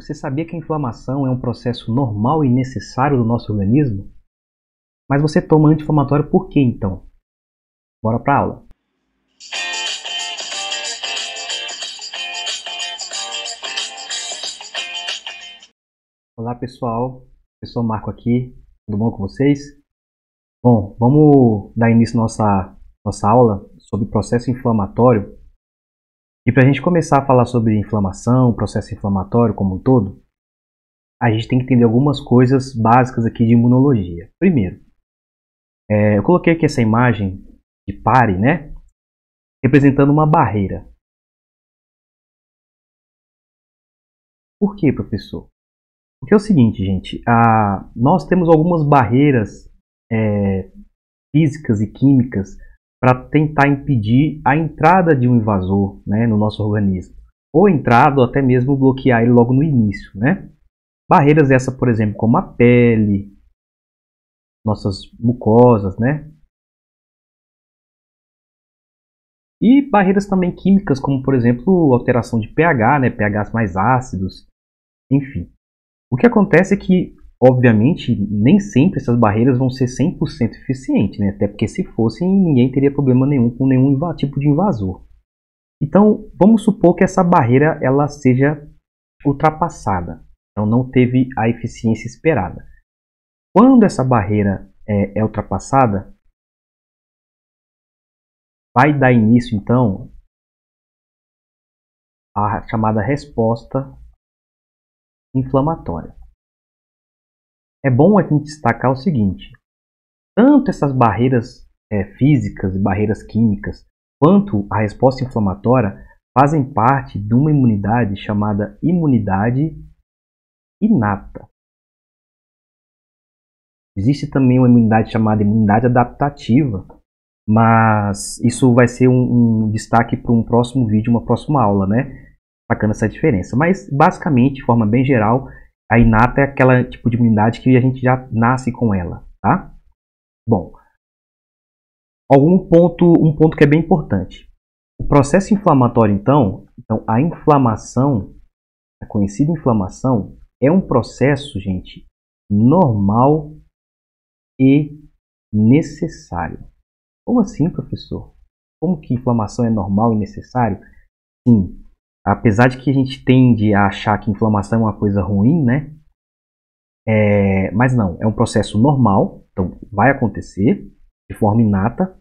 Você sabia que a inflamação é um processo normal e necessário do nosso organismo? Mas você toma anti-inflamatório por quê então? Bora para a aula. Olá pessoal, professor Marco aqui, tudo bom com vocês? Bom, vamos dar início à nossa aula sobre processo inflamatório. E para a gente começar a falar sobre inflamação, processo inflamatório como um todo, a gente tem que entender algumas coisas básicas aqui de imunologia. Primeiro, eu coloquei aqui essa imagem de pare, né? Representando uma barreira. Por quê, professor? Porque é o seguinte, gente, nós temos algumas barreiras físicas e químicas para tentar impedir a entrada de um invasor, né, no nosso organismo. Ou entrada, ou até mesmo bloquear ele logo no início, né? Barreiras essas, por exemplo, como a pele, nossas mucosas, né? E barreiras também químicas, como por exemplo, alteração de pH, né? pHs mais ácidos, enfim. O que acontece é que, obviamente, nem sempre essas barreiras vão ser 100% eficientes, né? Até porque se fossem, ninguém teria problema nenhum com nenhum tipo de invasor. Então, vamos supor que essa barreira ela seja ultrapassada. Então, não teve a eficiência esperada. Quando essa barreira é ultrapassada, vai dar início, então, à chamada resposta inflamatória. É bom a gente destacar o seguinte: tanto essas barreiras físicas e barreiras químicas, quanto a resposta inflamatória, fazem parte de uma imunidade chamada imunidade inata. Existe também uma imunidade chamada imunidade adaptativa, mas isso vai ser um destaque para um próximo vídeo, uma próxima aula, né? Sacando essa diferença. Mas, basicamente, de forma bem geral, a inata é aquela tipo de imunidade que a gente já nasce com ela, tá? Bom, um ponto que é bem importante. O processo inflamatório, então a inflamação, a conhecida inflamação, é um processo, gente, normal e necessário. Como assim, professor? Como que inflamação é normal e necessário? Sim, apesar de que a gente tende a achar que inflamação é uma coisa ruim, né? Mas não, é um processo normal, então vai acontecer de forma inata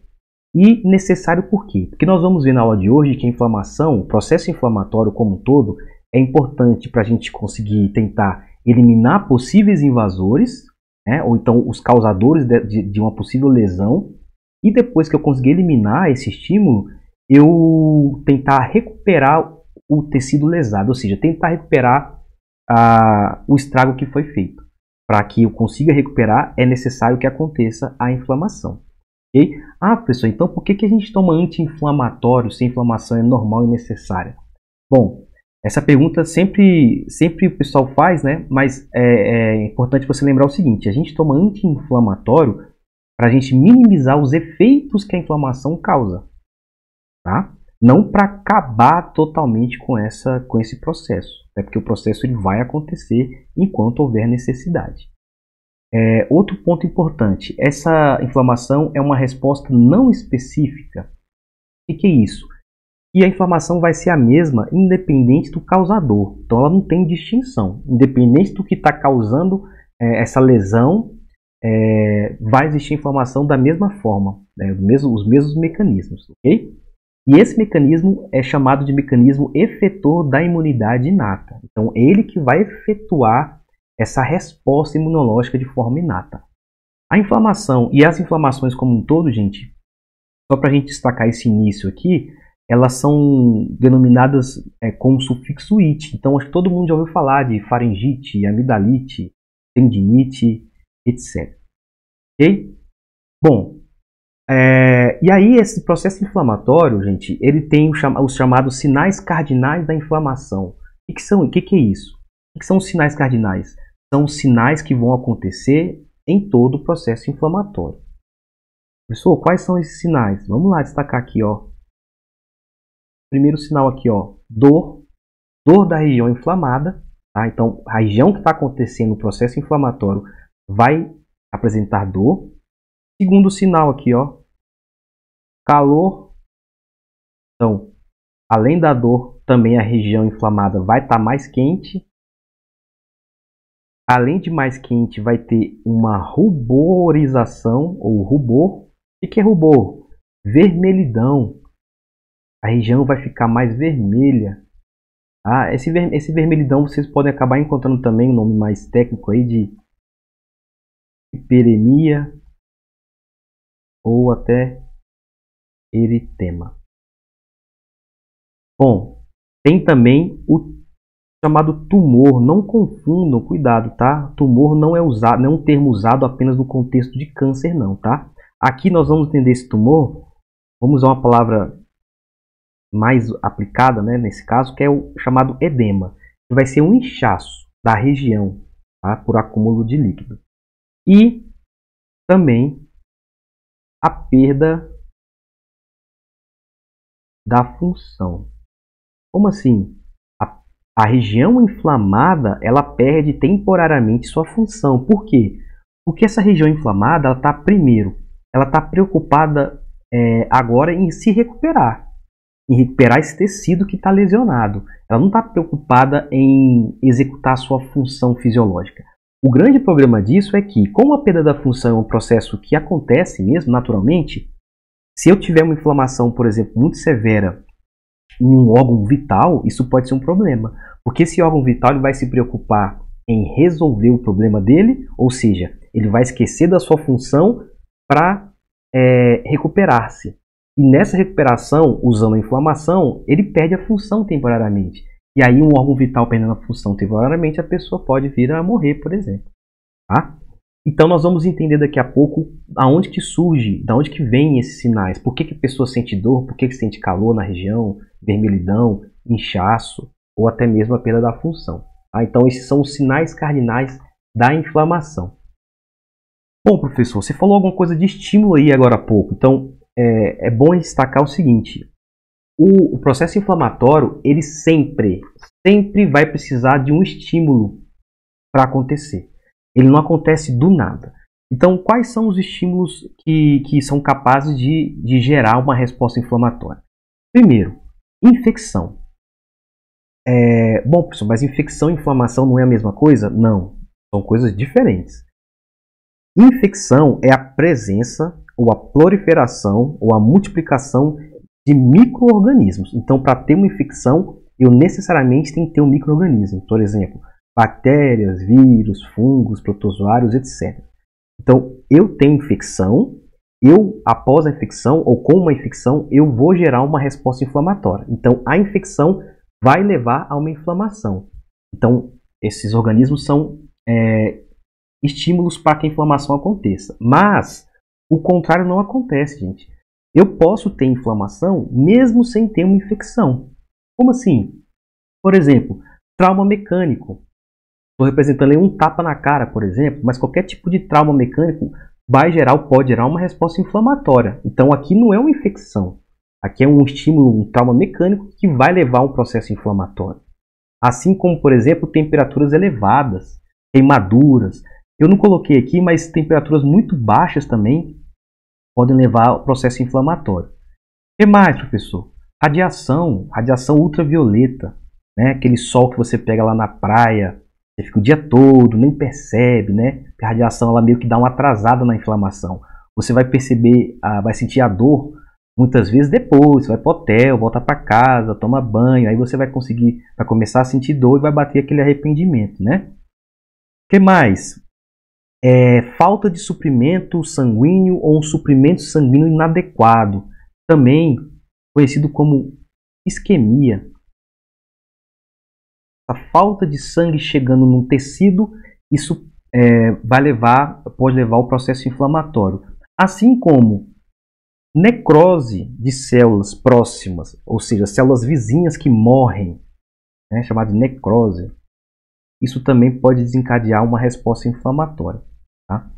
e necessário por quê? Porque nós vamos ver na aula de hoje que a inflamação, o processo inflamatório como um todo, é importante para a gente conseguir tentar eliminar possíveis invasores, né? Ou então os causadores de uma possível lesão, e depois que eu conseguir eliminar esse estímulo, eu tentar recuperar o tecido lesado, ou seja, tentar recuperar o estrago que foi feito. Para que eu consiga recuperar, é necessário que aconteça a inflamação. Okay? Professor, então por que a gente toma anti-inflamatório se a inflamação é normal e necessária? Bom, essa pergunta sempre o pessoal faz, né? Mas é importante você lembrar o seguinte: a gente toma anti-inflamatório para a gente minimizar os efeitos que a inflamação causa, tá? Não para acabar totalmente com esse processo, até porque o processo ele vai acontecer enquanto houver necessidade. Outro ponto importante: essa inflamação é uma resposta não específica. O que é isso? E a inflamação vai ser a mesma independente do causador. Então ela não tem distinção. Independente do que está causando essa lesão, vai existir inflamação da mesma forma, né? Os mesmos mecanismos, ok? E esse mecanismo é chamado de mecanismo efetor da imunidade inata. Então ele que vai efetuar essa resposta imunológica de forma inata. A inflamação e as inflamações como um todo, gente, só para a gente destacar esse início aqui, elas são denominadas com o sufixo "it". Então, acho que todo mundo já ouviu falar de faringite, amidalite, tendinite, etc. Ok? Bom, e aí esse processo inflamatório, gente, ele tem os chamados sinais cardinais da inflamação. O que é isso? O que são os sinais cardinais? São os sinais que vão acontecer em todo o processo inflamatório. Professor, quais são esses sinais? Vamos lá destacar aqui, ó. Primeiro sinal aqui, ó, dor da região inflamada. Tá? Então, a região que está acontecendo o processo inflamatório vai apresentar dor. Segundo sinal aqui, ó, calor. Então, além da dor, também a região inflamada vai estar mais quente. Além de mais quente, vai ter uma ruborização ou rubor. O que é rubor? Vermelhidão. A região vai ficar mais vermelha. Ah, esse vermelhidão vocês podem acabar encontrando também um nome mais técnico aí de hiperemia ou até eritema. Bom, tem também o chamado tumor. Não confundam, cuidado, tá? Tumor não é usado, não é um termo usado apenas no contexto de câncer, não, tá? Aqui nós vamos entender esse tumor, vamos usar uma palavra mais aplicada, né, nesse caso, que é o chamado edema, que vai ser um inchaço da região, tá, por acúmulo de líquido. E também a perda da função. Como assim? A região inflamada, ela perde temporariamente sua função. Por quê? Porque essa região inflamada, ela está preocupada agora em se recuperar. Em recuperar esse tecido que está lesionado. Ela não está preocupada em executar a sua função fisiológica. O grande problema disso é que, como a perda da função é um processo que acontece mesmo naturalmente, se eu tiver uma inflamação, por exemplo, muito severa em um órgão vital, isso pode ser um problema. Porque esse órgão vital ele vai se preocupar em resolver o problema dele, ou seja, ele vai esquecer da sua função para recuperar-se. E nessa recuperação, usando a inflamação, ele perde a função temporariamente. E aí, um órgão vital perdendo a função temporariamente, a pessoa pode vir a morrer, por exemplo. Tá? Então, nós vamos entender daqui a pouco aonde que surge, de onde que vem esses sinais. Por que a pessoa sente dor, por que sente calor na região, vermelhidão, inchaço, ou até mesmo a perda da função. Tá? Então, esses são os sinais cardinais da inflamação. Bom, professor, você falou alguma coisa de estímulo aí agora há pouco. Então, é bom destacar o seguinte, o processo inflamatório, ele sempre vai precisar de um estímulo para acontecer. Ele não acontece do nada. Então, quais são os estímulos que são capazes de gerar uma resposta inflamatória? Primeiro, infecção. Bom, professor, mas infecção e inflamação não é a mesma coisa? Não, são coisas diferentes. Infecção é a presença ou a proliferação ou a multiplicação de micro-organismos. Então, para ter uma infecção, eu necessariamente tenho que ter um micro-organismo. Por exemplo, bactérias, vírus, fungos, protozoários, etc. Então, eu tenho infecção, após a infecção ou com uma infecção, eu vou gerar uma resposta inflamatória. Então, a infecção vai levar a uma inflamação. Então, esses organismos são estímulos para que a inflamação aconteça. Mas o contrário não acontece, gente. Eu posso ter inflamação mesmo sem ter uma infecção. Como assim? Por exemplo, trauma mecânico. Estou representando aí um tapa na cara, por exemplo, mas qualquer tipo de trauma mecânico pode gerar uma resposta inflamatória. Então aqui não é uma infecção. Aqui é um estímulo, um trauma mecânico que vai levar a um processo inflamatório. Assim como, por exemplo, temperaturas elevadas, queimaduras. Eu não coloquei aqui, mas temperaturas muito baixas também podem levar ao processo inflamatório. O que mais, professor? Radiação ultravioleta, né? Aquele sol que você pega lá na praia, você fica o dia todo, nem percebe, né? A radiação ela meio que dá uma atrasada na inflamação. Você vai perceber, vai sentir a dor muitas vezes depois, você vai para o hotel, volta para casa, toma banho, aí você vai começar a sentir dor e vai bater aquele arrependimento, né? O que mais? Falta de suprimento sanguíneo ou um suprimento sanguíneo inadequado, também conhecido como isquemia. A falta de sangue chegando num tecido, isso pode levar ao processo inflamatório. Assim como necrose de células próximas, ou seja, células vizinhas que morrem, né, chamada de necrose. Isso também pode desencadear uma resposta inflamatória. Tá?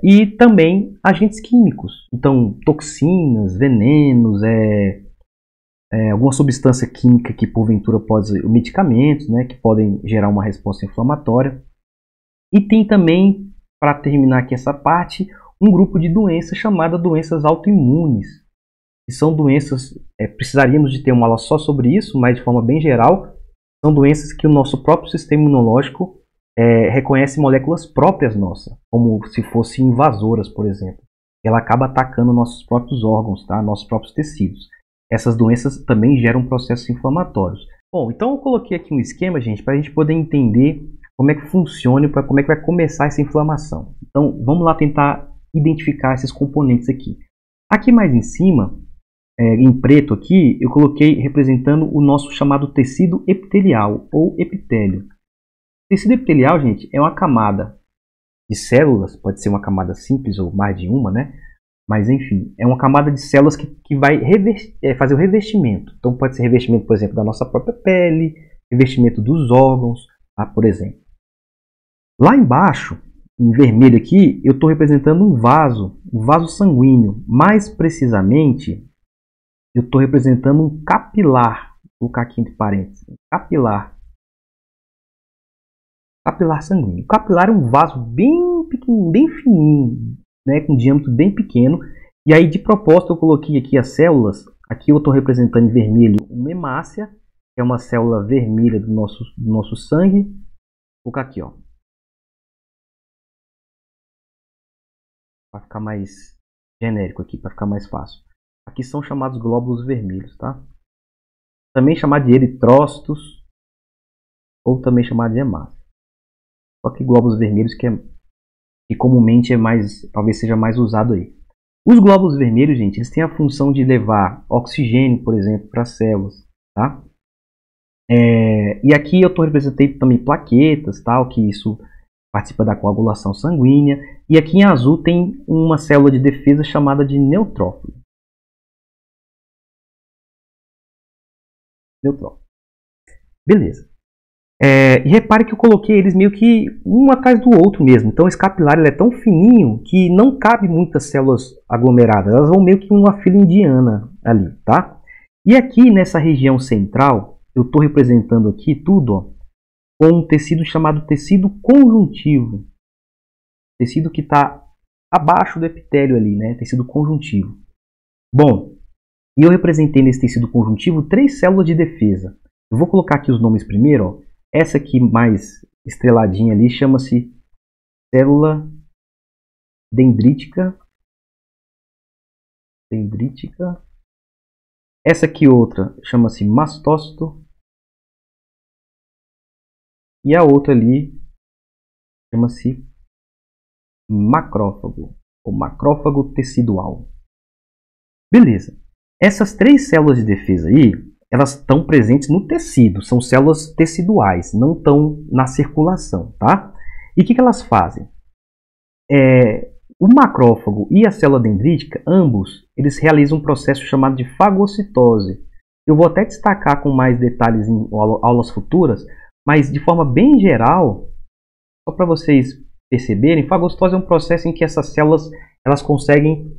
E também agentes químicos. Então, toxinas, venenos, alguma substância química que porventura pode ser medicamentos, né, que podem gerar uma resposta inflamatória. E tem também, para terminar aqui essa parte, um grupo de doenças chamadas doenças autoimunes, que são doenças, precisaríamos de ter uma aula só sobre isso, mas de forma bem geral, são doenças que o nosso próprio sistema imunológico reconhece moléculas próprias nossas, como se fossem invasoras, por exemplo. Ela acaba atacando nossos próprios órgãos, tá? Nossos próprios tecidos. Essas doenças também geram processos inflamatórios. Bom, então eu coloquei aqui um esquema, gente, para a gente poder entender como é que funciona e como é que vai começar essa inflamação. Então, vamos lá tentar identificar esses componentes aqui. Aqui mais em cima, em preto aqui, eu coloquei representando o nosso chamado tecido epitelial ou epitélio. O tecido epitelial, gente, é uma camada de células, pode ser uma camada simples ou mais de uma, né? Mas enfim, é uma camada de células que vai fazer o revestimento. Então pode ser revestimento, por exemplo, da nossa própria pele, revestimento dos órgãos, tá? Por exemplo. Lá embaixo, em vermelho aqui, eu estou representando um vaso sanguíneo. Mais precisamente, eu estou representando um capilar. Vou colocar aqui entre parênteses. Capilar sanguíneo. O capilar é um vaso bem pequenininho, bem fininho, né, com um diâmetro bem pequeno. E aí, de propósito, eu coloquei aqui as células. Aqui eu estou representando em vermelho uma hemácia, que é uma célula vermelha do nosso sangue. Vou colocar aqui, ó, para ficar mais genérico aqui, para ficar mais fácil. Aqui são chamados glóbulos vermelhos, tá? Também chamado de eritrócitos, ou também chamado de hemácia. Só que glóbulos vermelhos que comumente talvez seja mais usado aí. Os glóbulos vermelhos, gente, eles têm a função de levar oxigênio, por exemplo, para as células, tá? E aqui eu estou representando também plaquetas, tal, que isso participa da coagulação sanguínea. E aqui em azul tem uma célula de defesa chamada de neutrófilo. Beleza. E repare que eu coloquei eles meio que um atrás do outro mesmo. Então esse capilar ele é tão fininho que não cabe muitas células aglomeradas. Elas vão meio que uma fila indiana ali, tá? E aqui nessa região central, eu estou representando aqui tudo, ó, com um tecido chamado tecido conjuntivo. Tecido que está abaixo do epitélio ali, né? Tecido conjuntivo. Bom, e eu representei nesse tecido conjuntivo 3 células de defesa. Eu vou colocar aqui os nomes primeiro, ó. Essa aqui mais estreladinha ali chama-se célula dendrítica. Essa aqui outra chama-se mastócito. E a outra ali chama-se macrófago, ou macrófago tecidual. Beleza. Essas 3 células de defesa aí, elas estão presentes no tecido, são células teciduais, não estão na circulação, tá? E o que elas fazem? O macrófago e a célula dendrítica, ambos, eles realizam um processo chamado de fagocitose. Eu vou até destacar com mais detalhes em aulas futuras, mas de forma bem geral, só para vocês perceberem, fagocitose é um processo em que essas células elas conseguem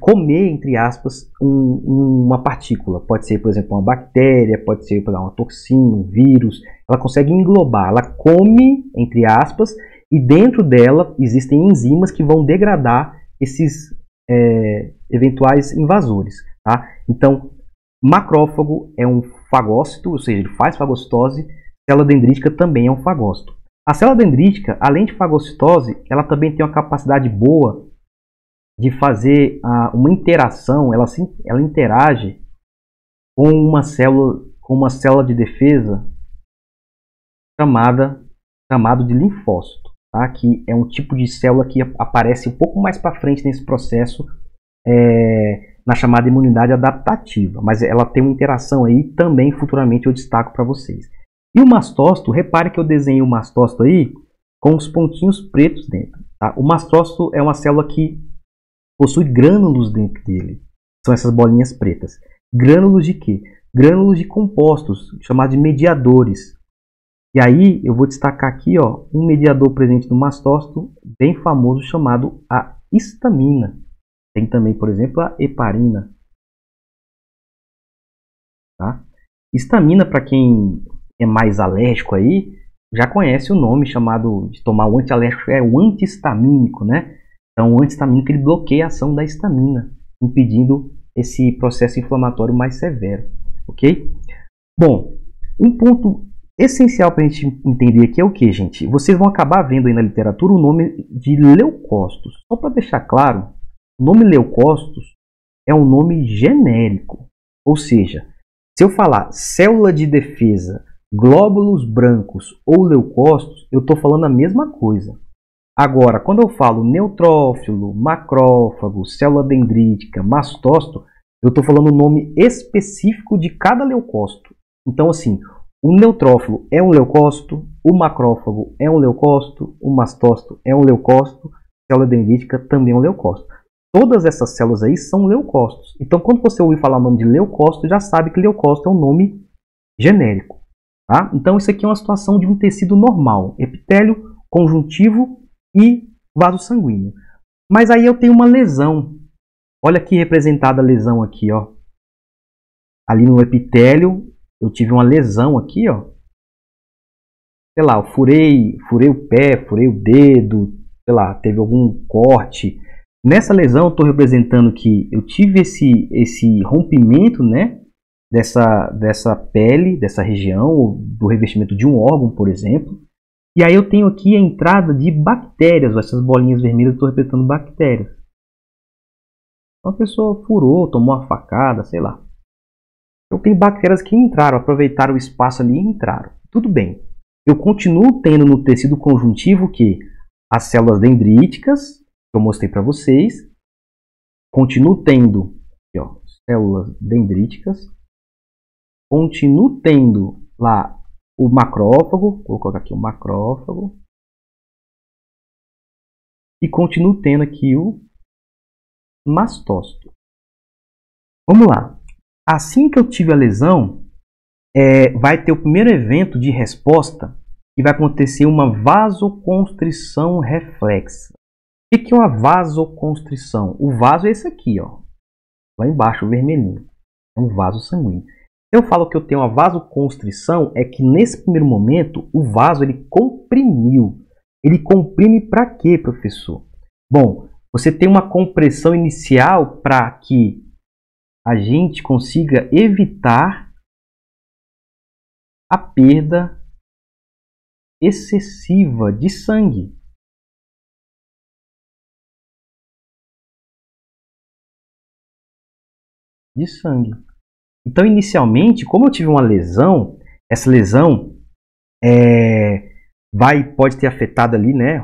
comer, entre aspas, uma partícula. Pode ser, por exemplo, uma bactéria, pode ser uma toxina, um vírus. Ela consegue englobar, ela come, entre aspas, e dentro dela existem enzimas que vão degradar esses eventuais invasores. Tá? Então, macrófago é um fagócito, ou seja, ele faz fagocitose. Célula dendrítica também é um fagócito. A célula dendrítica, além de fagocitose, ela também tem uma capacidade boa de fazer uma interação, ela interage com uma célula de defesa chamado de linfócito, tá? Que é um tipo de célula que aparece um pouco mais para frente nesse processo, na chamada imunidade adaptativa, mas ela tem uma interação aí também futuramente eu destaco para vocês. E o mastócito, repare que eu desenhei o mastócito aí com os pontinhos pretos dentro. Tá? O mastócito é uma célula que possui grânulos dentro dele. São essas bolinhas pretas. Grânulos de quê? Grânulos de compostos, chamados de mediadores. E aí eu vou destacar aqui, ó, um mediador presente no mastócito, bem famoso, chamado a histamina. Tem também, por exemplo, a heparina. tá? Histamina, para quem é mais alérgico aí, já conhece o nome chamado de tomar o antialérgico, é o antihistamínico, né? Então, o antihistamínico ele bloqueia a ação da histamina, impedindo esse processo inflamatório mais severo, ok? Bom, um ponto essencial para a gente entender aqui é o que, gente? Vocês vão acabar vendo aí na literatura o nome de leucócitos. Só para deixar claro, o nome leucócitos é um nome genérico, ou seja, se eu falar célula de defesa, glóbulos brancos ou leucócitos, eu estou falando a mesma coisa. Agora, quando eu falo neutrófilo, macrófago, célula dendrítica, mastócito, eu estou falando o nome específico de cada leucócito. Então, assim, o neutrófilo é um leucócito, o macrófago é um leucócito, o mastócito é um leucócito, a célula dendrítica também é um leucócito. Todas essas células aí são leucócitos. Então, quando você ouvir falar o nome de leucócito, já sabe que leucócito é um nome genérico. Tá? Então, isso aqui é uma situação de um tecido normal, epitélio, conjuntivo e vaso sanguíneo. Mas aí eu tenho uma lesão. Olha aqui representada a lesão aqui, ó. Ali no epitélio, eu tive uma lesão aqui, ó. Sei lá, eu furei o pé, furei o dedo, sei lá, teve algum corte. Nessa lesão, eu estou representando que eu tive esse rompimento, né, dessa pele, dessa região, ou do revestimento de um órgão, por exemplo. E aí eu tenho aqui a entrada de bactérias, ó, essas bolinhas vermelhas, eu estou representando bactérias. Uma pessoa furou, tomou uma facada, sei lá. Eu tenho bactérias que entraram, aproveitaram o espaço ali e entraram. Tudo bem. Eu continuo tendo no tecido conjuntivo que as células dendríticas, que eu mostrei para vocês, continuo tendo aqui, ó, células dendríticas, continuo tendo lá o macrófago, vou colocar aqui o macrófago, e continuo tendo aqui o mastócito. Vamos lá. Assim que eu tive a lesão, vai ter o primeiro evento de resposta e vai acontecer uma vasoconstrição reflexa. O que é uma vasoconstrição? O vaso é esse aqui, ó, lá embaixo, o vermelhinho. É um vaso sanguíneo. Se eu falo que eu tenho uma vasoconstrição, é que nesse primeiro momento o vaso ele comprimiu. Ele comprime para quê, professor? Bom, você tem uma compressão inicial para que a gente consiga evitar a perda excessiva de sangue. Então, inicialmente, como eu tive uma lesão, essa lesão pode ter afetado ali, né,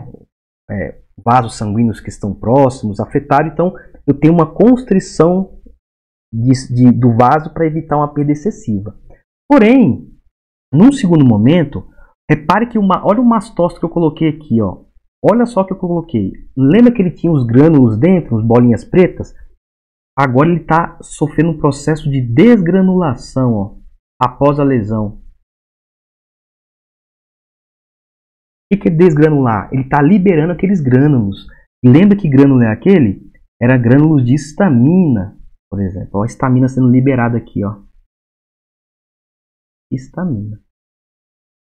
vasos sanguíneos que estão próximos, afetado. Então, eu tenho uma constrição do vaso para evitar uma perda excessiva. Porém, num segundo momento, repare que olha o mastócito que eu coloquei aqui, ó. Olha só o que eu coloquei. Lembra que ele tinha os grânulos dentro, as bolinhas pretas? Agora ele está sofrendo um processo de desgranulação, ó, após a lesão. O que é desgranular? Ele está liberando aqueles grânulos. Lembra que grânulo é aquele? Era grânulos de histamina, por exemplo. Ó, a histamina sendo liberada aqui, ó. Histamina.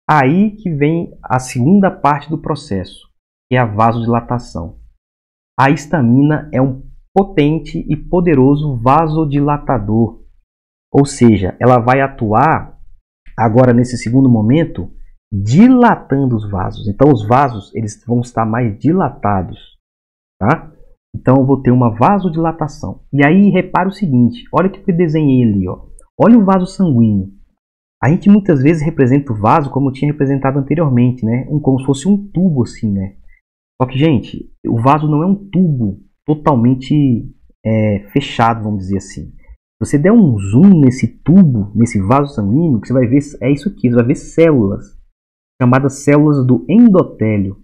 Aí que vem a segunda parte do processo, que é a vasodilatação. A histamina é um potente e poderoso vasodilatador, ou seja, ela vai atuar agora nesse segundo momento dilatando os vasos. Então os vasos eles vão estar mais dilatados, tá? Então eu vou ter uma vasodilatação. E aí repara o seguinte, olha o que eu desenhei ali, ó. Olha o vaso sanguíneo. A gente muitas vezes representa o vaso como eu tinha representado anteriormente, né? Como se fosse um tubo assim, né? Só que, gente, o vaso não é um tubo totalmente fechado, vamos dizer assim. Se você der um zoom nesse tubo, nesse vaso sanguíneo, que você vai ver é isso aqui, você vai ver células, chamadas células do endotélio.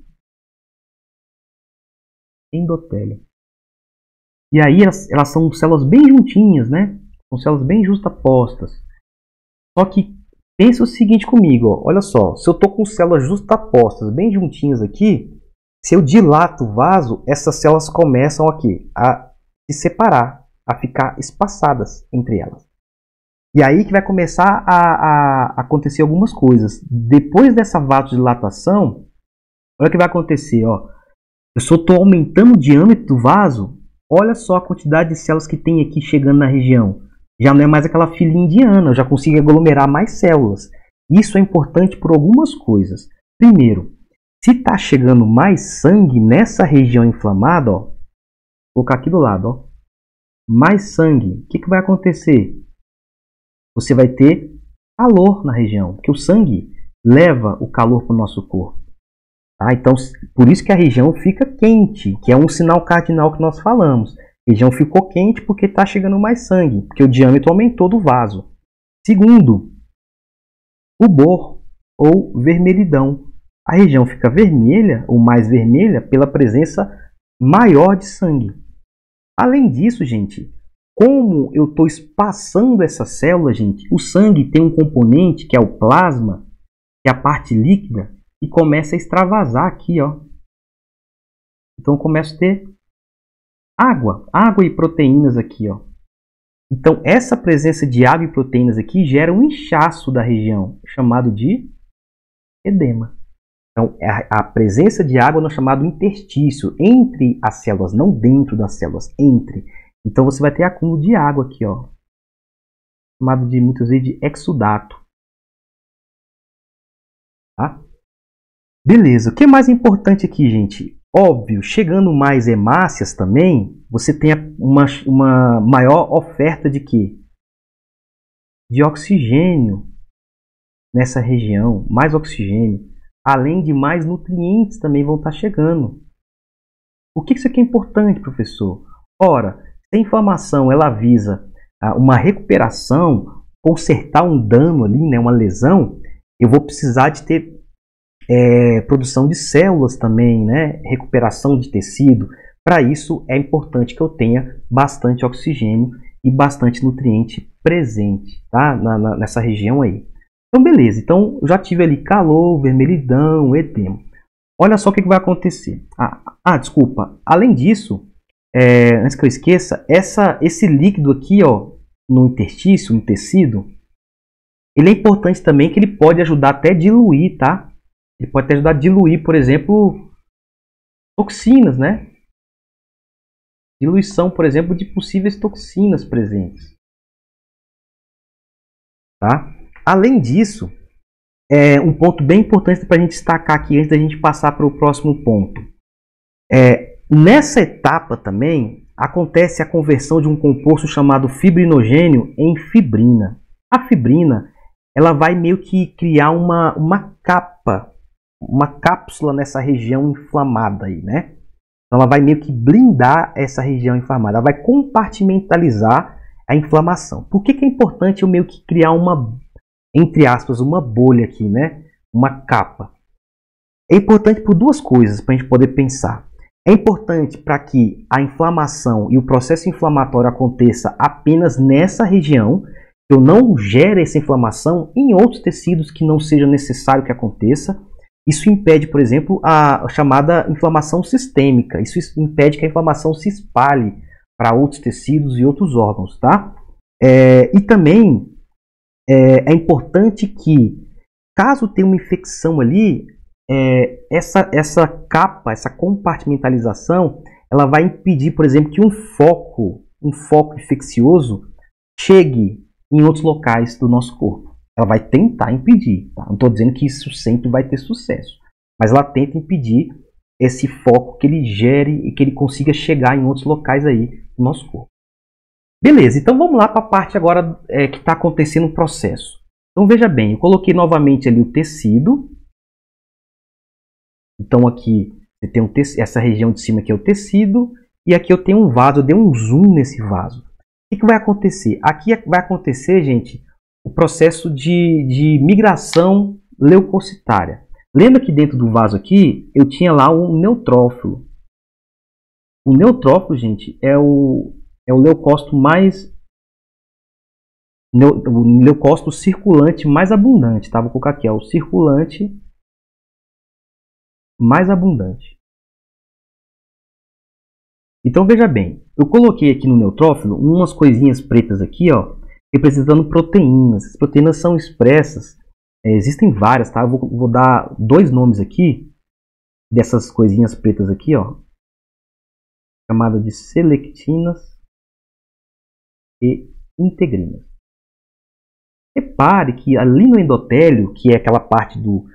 Endotélio. E aí elas são células bem juntinhas, né? São células bem justapostas. Só que pensa o seguinte comigo, ó, olha só, se eu estou com células justapostas bem juntinhas aqui, se eu dilato o vaso, essas células começam aqui a se separar, a ficar espaçadas entre elas. E aí que vai começar a acontecer algumas coisas. Depois dessa vasodilatação, olha o que vai acontecer, ó. Eu só estou aumentando o diâmetro do vaso. Olha só a quantidade de células que tem aqui chegando na região. Já não é mais aquela filinha indiana, eu já consigo aglomerar mais células. Isso é importante por algumas coisas. Primeiro, se está chegando mais sangue nessa região inflamada, ó, vou colocar aqui do lado, ó, mais sangue, o que vai acontecer? Você vai ter calor na região, porque o sangue leva o calor para o nosso corpo. Tá? Então, por isso que a região fica quente, que é um sinal cardinal que nós falamos. A região ficou quente porque está chegando mais sangue, porque o diâmetro aumentou do vaso. Segundo, rubor ou vermelhidão. A região fica vermelha ou mais vermelha pela presença maior de sangue. Além disso, gente, como eu estou espaçando essa célula, gente, o sangue tem um componente que é o plasma, que é a parte líquida, e começa a extravasar aqui, ó. Então eu começo a ter água e proteínas aqui, ó. Então essa presença de água e proteínas aqui gera um inchaço da região, chamado de edema. Então a presença de água no chamado interstício, entre as células, não dentro das células, entre. Então você vai ter acúmulo de água aqui, ó, chamado de muitas vezes de exudato. Tá? Beleza, o que é mais importante aqui, gente? Óbvio, chegando mais hemácias também, você tem uma maior oferta de quê? De oxigênio nessa região, mais oxigênio, além de mais nutrientes também vão estar chegando. Por que isso aqui é importante, professor? Ora, se a inflamação ela visa uma recuperação, consertar um dano ali, né, uma lesão, eu vou precisar de ter produção de células também, né? Recuperação de tecido. Para isso é importante que eu tenha bastante oxigênio e bastante nutriente presente, tá? Nessa região aí. Então beleza, então eu já tive ali calor, vermelhidão, edema. Olha só o que vai acontecer. Desculpa, além disso, antes que eu esqueça, esse líquido aqui, ó, no interstício, no tecido, ele é importante também que ele pode ajudar até a diluir, tá? Ele pode até ajudar a diluir, por exemplo, toxinas, né? Diluição, por exemplo, de possíveis toxinas presentes. Tá? Além disso, um ponto bem importante para a gente destacar aqui antes da gente passar para o próximo ponto. Nessa etapa também acontece a conversão de um composto chamado fibrinogênio em fibrina. A fibrina ela vai meio que criar uma cápsula nessa região inflamada aí, né? Então ela vai meio que blindar essa região inflamada, ela vai compartimentalizar a inflamação. Por que é importante eu meio que criar entre aspas, uma bolha aqui, né? Uma capa. É importante por duas coisas para a gente poder pensar. É importante para que a inflamação e o processo inflamatório aconteça apenas nessa região, que eu não gere essa inflamação em outros tecidos que não seja necessário que aconteça. Isso impede, por exemplo, a chamada inflamação sistêmica. Isso impede que a inflamação se espalhe para outros tecidos e outros órgãos, tá? E também é importante que, caso tenha uma infecção ali, essa capa, essa compartimentalização, ela vai impedir, por exemplo, que um foco infeccioso chegue em outros locais do nosso corpo. Ela vai tentar impedir, tá? Não estou dizendo que isso sempre vai ter sucesso, mas ela tenta impedir esse foco que ele gere e que ele consiga chegar em outros locais aí do nosso corpo. Beleza, então vamos lá para a parte agora que está acontecendo o processo. Então veja bem, eu coloquei novamente ali o tecido. Então aqui você tem essa região de cima que é o tecido e aqui eu tenho um vaso, eu dei um zoom nesse vaso. O que vai acontecer? Aqui vai acontecer, gente, o processo de migração leucocitária. Lembra que dentro do vaso aqui eu tinha lá um neutrófilo. O neutrófilo, gente, é o leucócito o leucócito circulante mais abundante, tá? Vou colocar aqui, ó, o circulante mais abundante. Então veja bem, eu coloquei aqui no neutrófilo umas coisinhas pretas aqui, ó, representando proteínas. As proteínas são expressas, existem várias, tá? Eu vou dar dois nomes aqui, dessas coisinhas pretas aqui, ó, chamada de selectinas e integrinas. Repare que ali no endotélio, que é aquela parte do,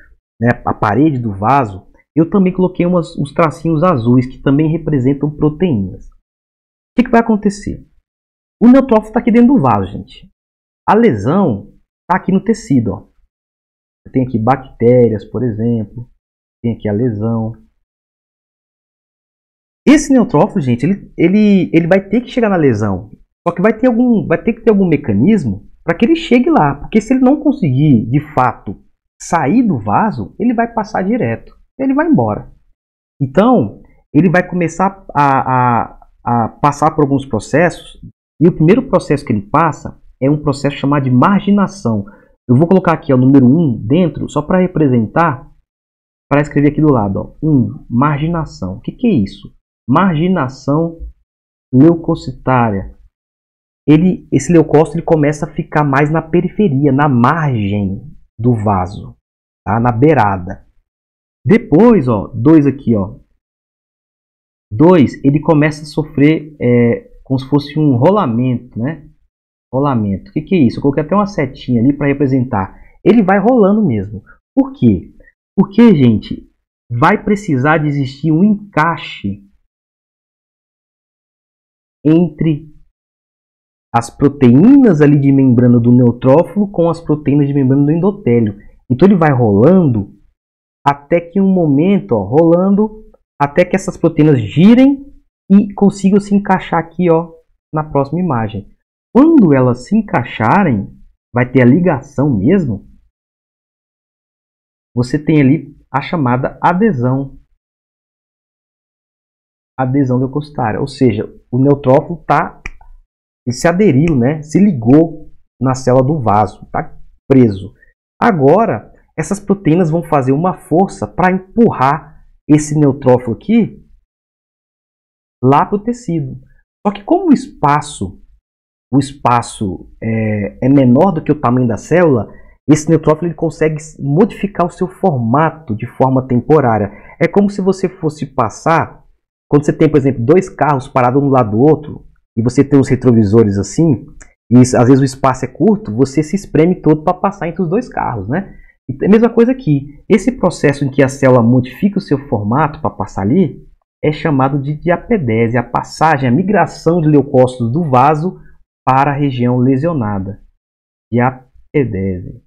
né, a parede do vaso, eu também coloquei uns tracinhos azuis que também representam proteínas. O que vai acontecer? O neutrófilo está aqui dentro do vaso, gente. A lesão está aqui no tecido, ó. Tem aqui bactérias, por exemplo. Tem aqui a lesão. Esse neutrófilo, gente, ele vai ter que chegar na lesão. Só que vai ter que ter algum mecanismo para que ele chegue lá. Porque se ele não conseguir, de fato, sair do vaso, ele vai passar direto. Ele vai embora. Então, ele vai começar a passar por alguns processos. E o primeiro processo que ele passa é um processo chamado de marginação. Eu vou colocar aqui o número 1 dentro, só para representar, para escrever aqui do lado. Ó, 1, marginação. O que é isso? Marginação leucocitária. Esse leucócito ele começa a ficar mais na periferia, na margem do vaso, tá? Na beirada. Depois, ó, 2 aqui, ó. 2, ele começa a sofrer como se fosse um rolamento, né? Rolamento. O que é isso? Eu coloquei até uma setinha ali para representar. Ele vai rolando mesmo. Por quê? Porque, gente, vai precisar de existir um encaixe entre as proteínas ali de membrana do neutrófilo com as proteínas de membrana do endotélio. Então ele vai rolando até que um momento, ó, rolando até que essas proteínas girem e consigam se encaixar aqui, ó, na próxima imagem. Quando elas se encaixarem, vai ter a ligação mesmo. Você tem ali a chamada adesão. Adesão leucocitária, ou seja, o neutrófilo ele se aderiu, né? Se ligou na célula do vaso, está preso. Agora, essas proteínas vão fazer uma força para empurrar esse neutrófilo aqui lá para o tecido. Só que como o espaço é menor do que o tamanho da célula, esse neutrófilo ele consegue modificar o seu formato de forma temporária. É como se você fosse passar, quando você tem, por exemplo, 2 carros parados um do lado do outro, e você tem os retrovisores assim, e às vezes o espaço é curto, você se espreme todo para passar entre os 2 carros, né? E a mesma coisa aqui. Esse processo em que a célula modifica o seu formato para passar ali é chamado de diapedese, a passagem, a migração de leucócitos do vaso para a região lesionada. Diapedese.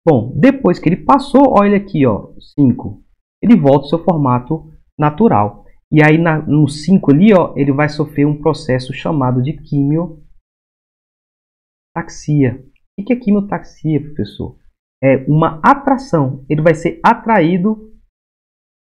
Bom, depois que ele passou, olha aqui, ó, 5. Ele volta ao seu formato natural. E aí no 5 ali, ó, ele vai sofrer um processo chamado de quimiotaxia. O que é quimiotaxia, professor? É uma atração. Ele vai ser atraído,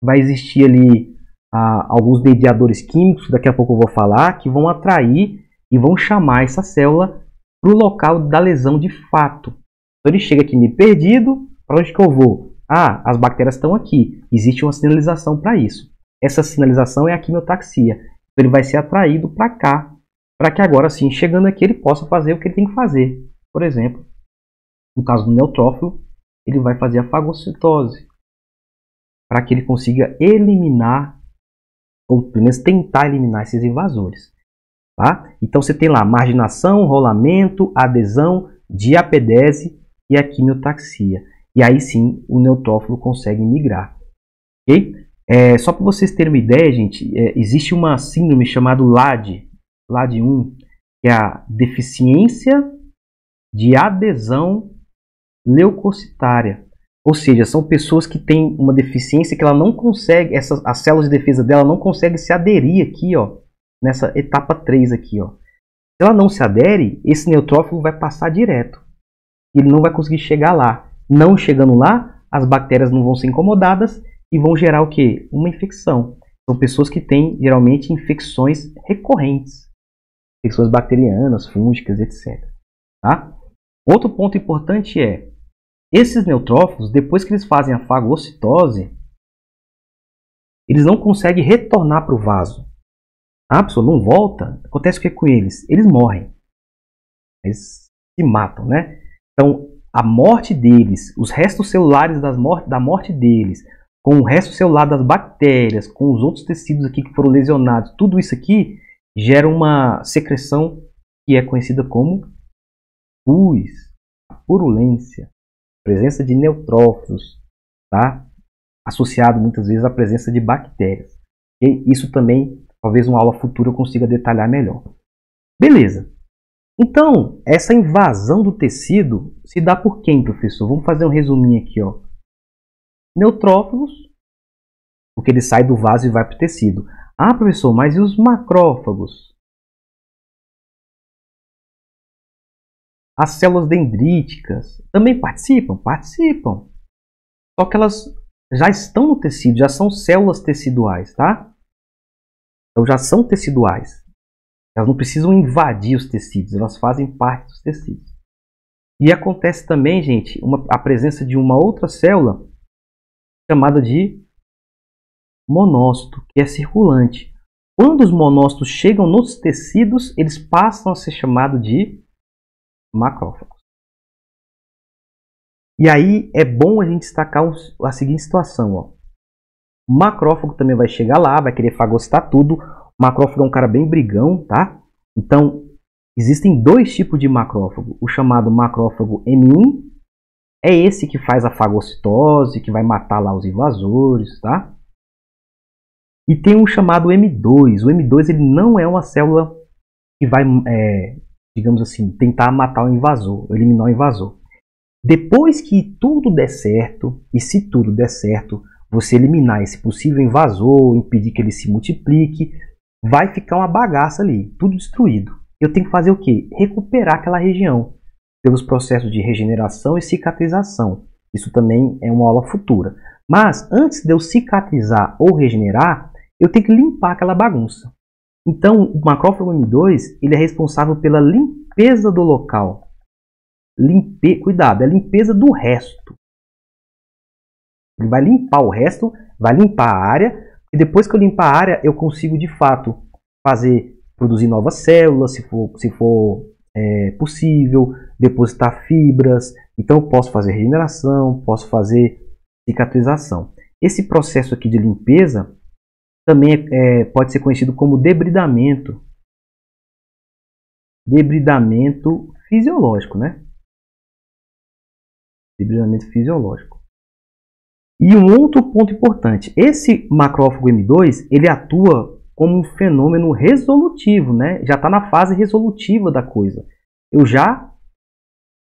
vai existir ali alguns mediadores químicos, daqui a pouco eu vou falar, que vão atrair e vão chamar essa célula para o local da lesão de fato. Então ele chega aqui meio perdido, para onde que eu vou? Ah, as bactérias estão aqui. Existe uma sinalização para isso. Essa sinalização é a quimiotaxia. Então ele vai ser atraído para cá, para que agora sim, chegando aqui, ele possa fazer o que ele tem que fazer. Por exemplo, no caso do neutrófilo, ele vai fazer a fagocitose, para que ele consiga eliminar, ou pelo menos tentar eliminar esses invasores. Tá? Então você tem lá marginação, rolamento, adesão, diapedese e a quimiotaxia. E aí sim o neutrófilo consegue migrar. Okay? Só para vocês terem uma ideia, gente, existe uma síndrome chamada LAD1, que é a deficiência de adesão leucocitária. Ou seja, são pessoas que têm uma deficiência que ela não consegue, as células de defesa dela não conseguem se aderir aqui, ó, nessa etapa 3 aqui, ó. Se ela não se adere, esse neutrófilo vai passar direto. Ele não vai conseguir chegar lá. Não chegando lá, as bactérias não vão ser incomodadas e vão gerar o quê? Uma infecção. São pessoas que têm, geralmente, infecções recorrentes. Infecções bacterianas, fúngicas, etc. Tá? Outro ponto importante é, esses neutrófilos, depois que eles fazem a fagocitose, eles não conseguem retornar para o vaso. A pessoa não volta, acontece o que com eles? Eles morrem. Eles se matam, né? Então, a morte deles, os restos celulares da morte deles, com o resto celular das bactérias, com os outros tecidos aqui que foram lesionados, tudo isso aqui gera uma secreção que é conhecida como pus, a purulência, presença de neutrófilos, tá? Associado muitas vezes à presença de bactérias. E isso também, talvez uma aula futura eu consiga detalhar melhor. Beleza. Então, essa invasão do tecido se dá por quem, professor? Vamos fazer um resuminho aqui, ó. Neutrófilos, porque ele sai do vaso e vai para o tecido. Ah, professor, mas e os macrófagos? As células dendríticas também participam? Participam. Só que elas já estão no tecido, já são células teciduais, tá? Então já são teciduais. Elas não precisam invadir os tecidos, elas fazem parte dos tecidos. E acontece também, gente, a presença de uma outra célula chamada de monócito, que é circulante. Quando os monócitos chegam nos tecidos, eles passam a ser chamados de macrófagos. E aí é bom a gente destacar a seguinte situação, ó. O macrófago também vai chegar lá, vai querer fagocitar tudo. O macrófago é um cara bem brigão, tá? Então, existem dois tipos de macrófago. O chamado macrófago M1 é esse que faz a fagocitose, que vai matar lá os invasores, tá? E tem um chamado M2. O M2 ele não é uma célula que vai, digamos assim, tentar matar o invasor, eliminar o invasor. Depois que tudo der certo, e se tudo der certo, você eliminar esse possível invasor, impedir que ele se multiplique, vai ficar uma bagaça ali, tudo destruído. Eu tenho que fazer o quê? Recuperar aquela região, pelos processos de regeneração e cicatrização. Isso também é uma aula futura. Mas, antes de eu cicatrizar ou regenerar, eu tenho que limpar aquela bagunça. Então, o macrófago M2 ele é responsável pela limpeza do local. Cuidado, é a limpeza do resto. Ele vai limpar o resto, vai limpar a área, e depois que eu limpar a área, eu consigo de fato produzir novas células, se for possível, depositar fibras. Então eu posso fazer regeneração, posso fazer cicatrização. Esse processo aqui de limpeza também pode ser conhecido como debridamento. Debridamento fisiológico, né? Debridamento fisiológico. E um outro ponto importante, esse macrófago M2, ele atua como um fenômeno resolutivo, né? Já está na fase resolutiva da coisa. Eu já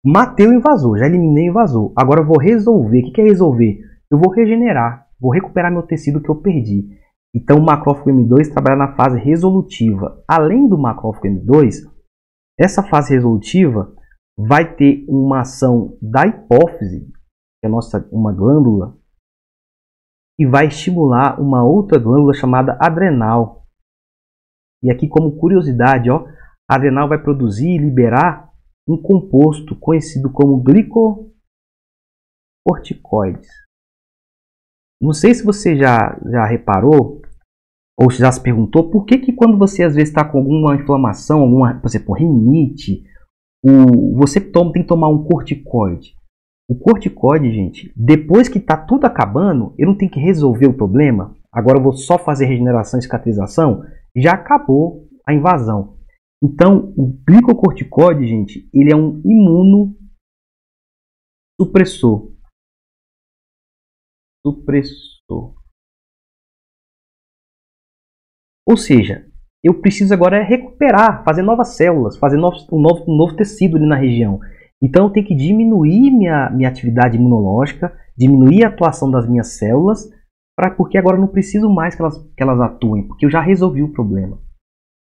matei o invasor, já eliminei o invasor. Agora eu vou resolver. O que é resolver? Eu vou regenerar, vou recuperar meu tecido que eu perdi. Então o macrófago M2 trabalha na fase resolutiva. Além do macrófago M2, essa fase resolutiva vai ter uma ação da hipófise, que é uma glândula, que vai estimular uma outra glândula chamada adrenal. E aqui, como curiosidade, ó, a adrenal vai produzir e liberar um composto conhecido como glicocorticoides. Não sei se você já reparou ou já se perguntou por que quando você às vezes está com alguma inflamação, por exemplo, rinite, você tem que tomar um corticoide. O corticoide, gente, depois que está tudo acabando, eu não tenho que resolver o problema. Agora eu vou só fazer regeneração e cicatrização. Já acabou a invasão. Então, o glicocorticoide, gente, ele é um imunossupressor. Ou seja, eu preciso agora recuperar, fazer novas células, fazer um novo tecido ali na região. Então eu tenho que diminuir minha atividade imunológica, diminuir a atuação das minhas células, porque agora eu não preciso mais que elas atuem, porque eu já resolvi o problema.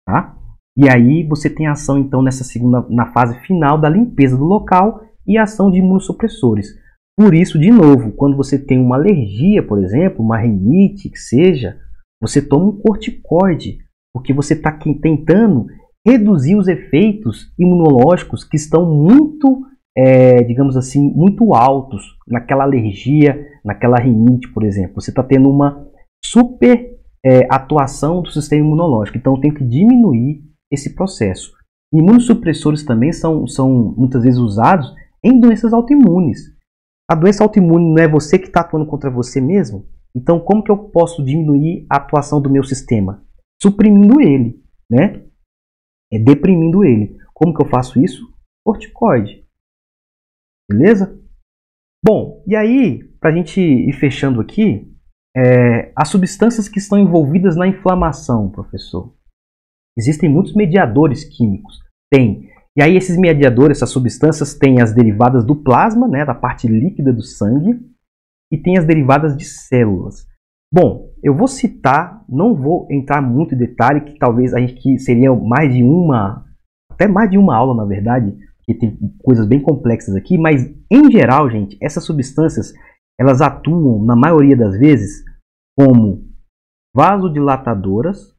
Tá? E aí você tem ação então na fase final da limpeza do local e ação de imunossupressores. Por isso, de novo, quando você tem uma alergia, por exemplo, uma rinite, que seja, você toma um corticoide, porque você está tentando reduzir os efeitos imunológicos que estão muito, digamos assim, muito altos naquela alergia, naquela rinite, por exemplo. Você está tendo uma super atuação do sistema imunológico. Então, eu tenho que diminuir esse processo. Imunossupressores também são muitas vezes usados em doenças autoimunes. A doença autoimune não é você que está atuando contra você mesmo? Então, como que eu posso diminuir a atuação do meu sistema? Suprimindo ele, né? Deprimindo ele. Como que eu faço isso? Corticoide. Beleza? Bom, e aí, para a gente ir fechando aqui, as substâncias que estão envolvidas na inflamação, professor. Existem muitos mediadores químicos. Tem. E aí esses mediadores, essas substâncias, têm as derivadas do plasma, né, da parte líquida do sangue, e tem as derivadas de células. Bom, eu vou citar, não vou entrar muito em detalhe, que talvez a gente que seria até mais de uma aula, na verdade, que tem coisas bem complexas aqui, mas em geral, gente, essas substâncias, elas atuam, na maioria das vezes, como vasodilatadoras,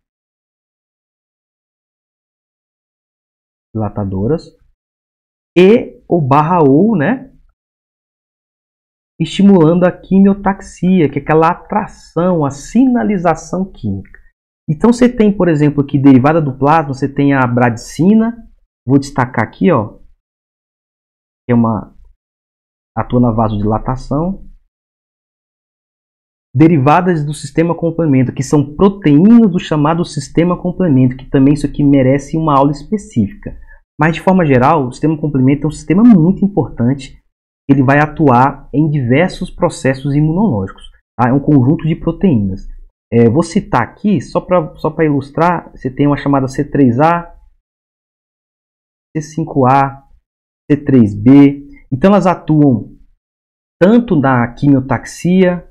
e ou, né, estimulando a quimiotaxia, que é aquela atração, a sinalização química. Então você tem, por exemplo, aqui derivada do plasma, você tem a bradicina, vou destacar aqui, ó, que atua na vasodilatação. Derivadas do sistema complemento, que são proteínas do chamado sistema complemento, que também isso aqui merece uma aula específica. Mas, de forma geral, o sistema complemento é um sistema muito importante. Ele vai atuar em diversos processos imunológicos. Tá? É um conjunto de proteínas. Vou citar aqui, só para ilustrar, você tem uma chamada C3A, C5A, C3B. Então, elas atuam tanto na quimiotaxia,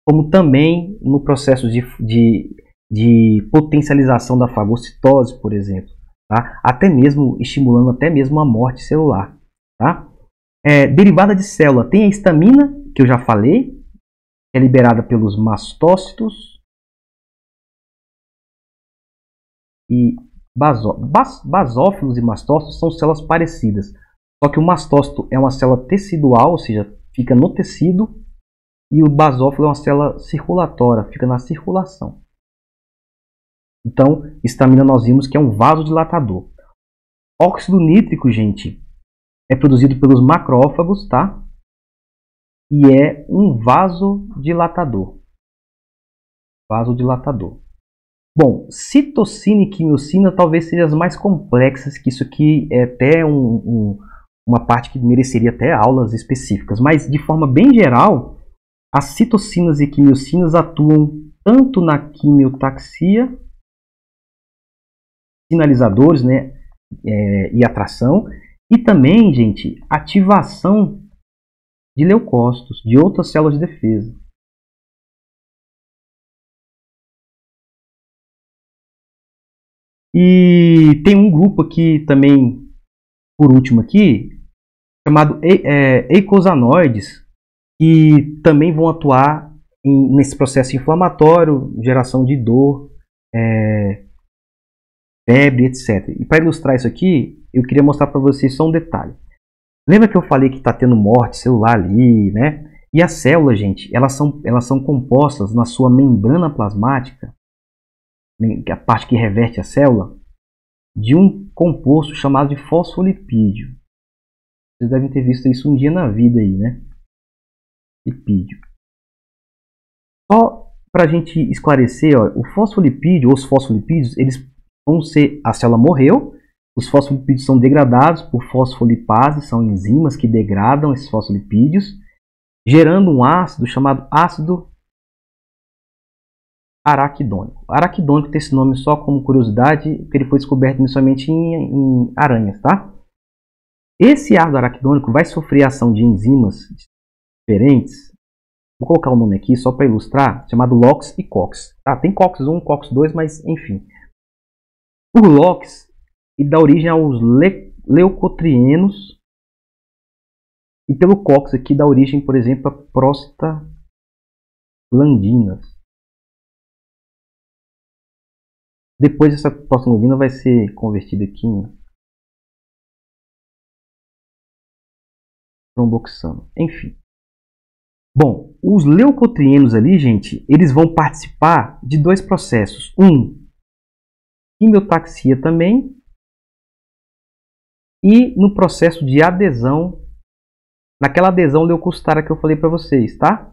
como também no processo de potencialização da fagocitose, por exemplo, tá? Até mesmo estimulando até mesmo a morte celular. Tá? Derivada de célula, tem a histamina, que eu já falei, que é liberada pelos mastócitos e basófilos e mastócitos são células parecidas, só que o mastócito é uma célula tecidual, ou seja, fica no tecido, e o basófilo é uma célula circulatória, fica na circulação. Então, histamina nós vimos que é um vasodilatador. Óxido nítrico, gente, é produzido pelos macrófagos, tá? E é um vasodilatador. Bom, citocina e quimiocina talvez sejam as mais complexas, que isso aqui é até uma parte que mereceria até aulas específicas. Mas, de forma bem geral, as citocinas e quimiocinas atuam tanto na quimiotaxia, sinalizadores, né, e atração, e também, gente, ativação de leucócitos, de outras células de defesa. E tem um grupo aqui também, por último aqui, chamado eicosanoides, que também vão atuar nesse processo inflamatório, geração de dor, febre, etc. E para ilustrar isso aqui, eu queria mostrar para vocês só um detalhe. Lembra que eu falei que está tendo morte celular ali, né? E as células, gente, elas são compostas na sua membrana plasmática, a parte que reveste a célula, de um composto chamado de fosfolipídio. Vocês devem ter visto isso um dia na vida aí, né? Lipídio. Só para a gente esclarecer, ó, o fosfolipídio, ou os fosfolipídios, eles vão ser, a célula morreu, os fosfolipídios são degradados por fosfolipase, são enzimas que degradam esses fosfolipídios, gerando um ácido chamado ácido araquidônico. Araquidônico tem esse nome só como curiosidade, porque ele foi descoberto inicialmente em aranhas, tá? Esse ácido araquidônico vai sofrer a ação de enzimas diferentes. Vou colocar o nome aqui só para ilustrar, chamado LOX e COX. Tá? Tem COX-1, COX-2, mas enfim. O LOX ele dá origem aos leucotrienos e pelo COX aqui dá origem, por exemplo, a prostaglandinas. Depois essa prostaglandina vai ser convertida aqui em tromboxano. Enfim. Bom, os leucotrienos ali, gente, eles vão participar de dois processos. Quimiotaxia também, e no processo de adesão, naquela adesão leucocitária que eu falei para vocês, tá?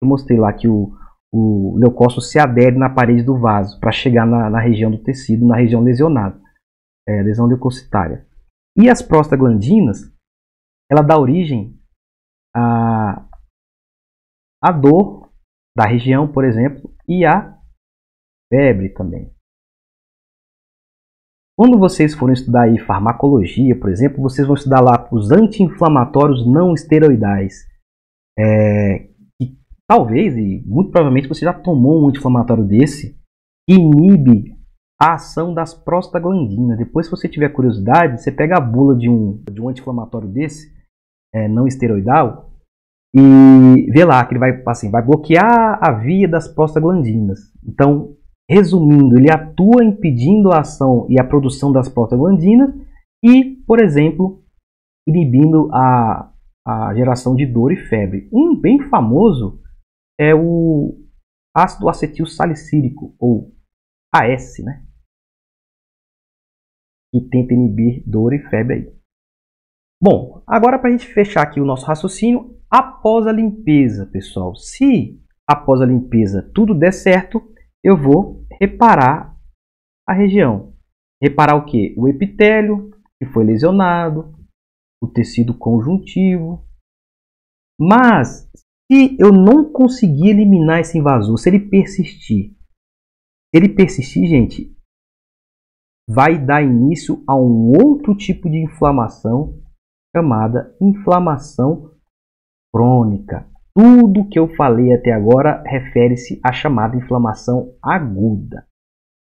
Eu mostrei lá que o leucócito se adere na parede do vaso para chegar na região do tecido, na região lesionada, lesão leucocitária. E as prostaglandinas, ela dá origem à dor da região, por exemplo, e à febre também. Quando vocês forem estudar aí farmacologia, por exemplo, vocês vão estudar lá os anti-inflamatórios não esteroidais. Talvez, e muito provavelmente, você já tomou um anti-inflamatório desse que inibe a ação das prostaglandinas. Depois, se você tiver curiosidade, você pega a bula de um anti-inflamatório desse, não esteroidal, e vê lá que ele vai bloquear a via das prostaglandinas. Então, resumindo, ele atua impedindo a ação e a produção das prostaglandinas e, por exemplo, inibindo a geração de dor e febre. Um bem famoso é o ácido acetil salicílico, ou AS, né? Que tenta inibir dor e febre aí. Bom, agora para a gente fechar aqui o nosso raciocínio, após a limpeza, pessoal. Se após a limpeza tudo der certo, eu vou reparar a região. Reparar o quê? O epitélio, que foi lesionado, o tecido conjuntivo. Mas, se eu não conseguir eliminar esse invasor, se ele persistir, gente, vai dar início a um outro tipo de inflamação chamada inflamação crônica. Tudo que eu falei até agora refere-se à chamada inflamação aguda.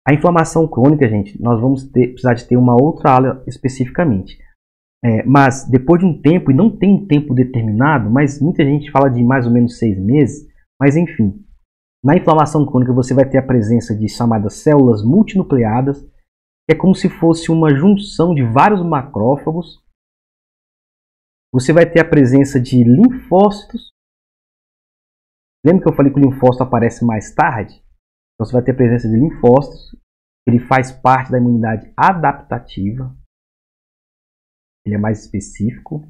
A inflamação crônica, gente, nós vamos precisar de ter uma outra aula especificamente. Mas depois de um tempo, e não tem um tempo determinado, mas muita gente fala de mais ou menos 6 meses, mas enfim, na inflamação crônica você vai ter a presença de chamadas células multinucleadas, que é como se fosse uma junção de vários macrófagos. Você vai ter a presença de linfócitos. Lembra que eu falei que o linfócito aparece mais tarde? Então você vai ter a presença de linfócitos. Ele faz parte da imunidade adaptativa. Ele é mais específico.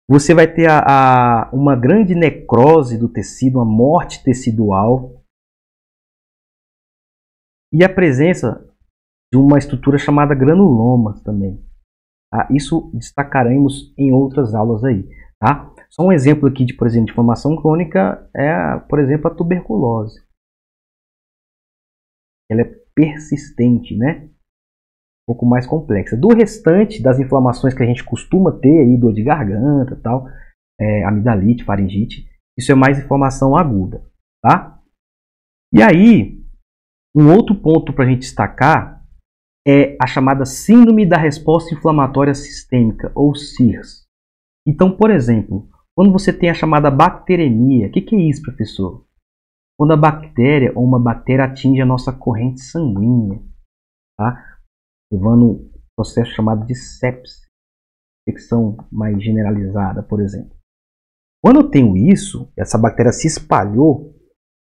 Você vai ter uma grande necrose do tecido, uma morte tecidual. E a presença de uma estrutura chamada granulomas também. Tá? Isso destacaremos em outras aulas aí. Tá? Só um exemplo aqui de, por exemplo, de inflamação crônica é, por exemplo, a tuberculose. Ela é persistente, né? Um pouco mais complexa. Do restante das inflamações que a gente costuma ter aí, dor de garganta, tal, amidalite, faringite, isso é mais inflamação aguda, tá? E aí, um outro ponto para a gente destacar é a chamada síndrome da resposta inflamatória sistêmica, ou SIRS. Então, por exemplo, quando você tem a chamada bacteremia, o que é isso, professor? Quando a bactéria ou uma bactéria atinge a nossa corrente sanguínea, tá? Levando um processo chamado de sepse, infecção mais generalizada, por exemplo. Quando eu tenho isso, essa bactéria se espalhou,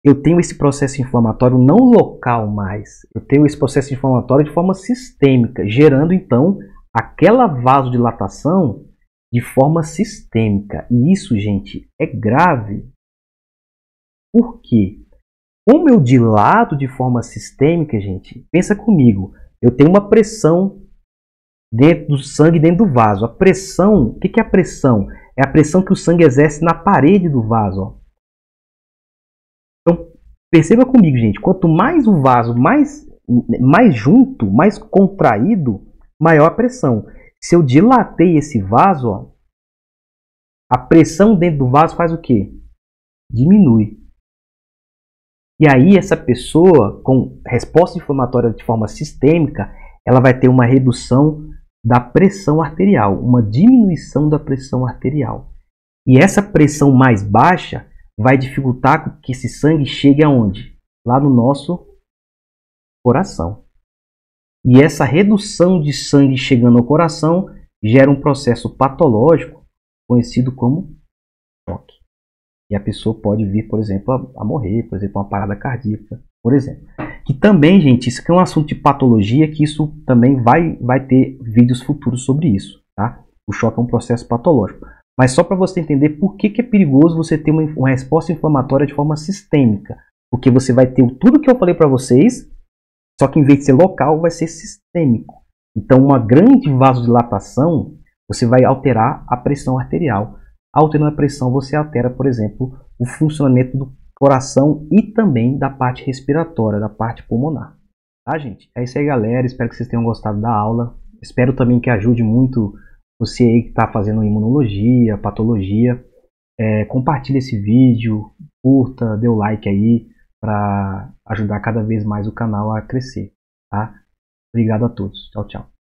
eu tenho esse processo inflamatório não local mais, eu tenho esse processo inflamatório de forma sistêmica, gerando então aquela vasodilatação de forma sistêmica. E isso, gente, é grave. Por quê? Como eu dilato de forma sistêmica, gente, pensa comigo, eu tenho uma pressão dentro do sangue, dentro do vaso. A pressão, o que é a pressão? É a pressão que o sangue exerce na parede do vaso. Ó. Então, perceba comigo, gente, quanto mais o vaso, mais junto, mais contraído, maior a pressão. Se eu dilatei esse vaso, ó, a pressão dentro do vaso faz o quê? Diminui. E aí essa pessoa com resposta inflamatória de forma sistêmica, ela vai ter uma redução da pressão arterial, uma diminuição da pressão arterial. E essa pressão mais baixa vai dificultar que esse sangue chegue aonde? Lá no nosso coração. E essa redução de sangue chegando ao coração gera um processo patológico conhecido como choque. E a pessoa pode vir, por exemplo, a morrer, por exemplo, uma parada cardíaca, por exemplo. Que também, gente, isso aqui é um assunto de patologia, que isso também vai ter vídeos futuros sobre isso, tá? O choque é um processo patológico. Mas só para você entender por que é perigoso você ter uma resposta inflamatória de forma sistêmica. Porque você vai ter tudo que eu falei para vocês, só que em vez de ser local, vai ser sistêmico. Então, uma grande vasodilatação, você vai alterar a pressão arterial. Alterando a pressão, você altera, por exemplo, o funcionamento do coração e também da parte respiratória, da parte pulmonar. Tá, gente? É isso aí, galera. Espero que vocês tenham gostado da aula. Espero também que ajude muito você aí que está fazendo imunologia, patologia. Compartilhe esse vídeo, curta, dê o like aí para ajudar cada vez mais o canal a crescer. Tá? Obrigado a todos. Tchau, tchau.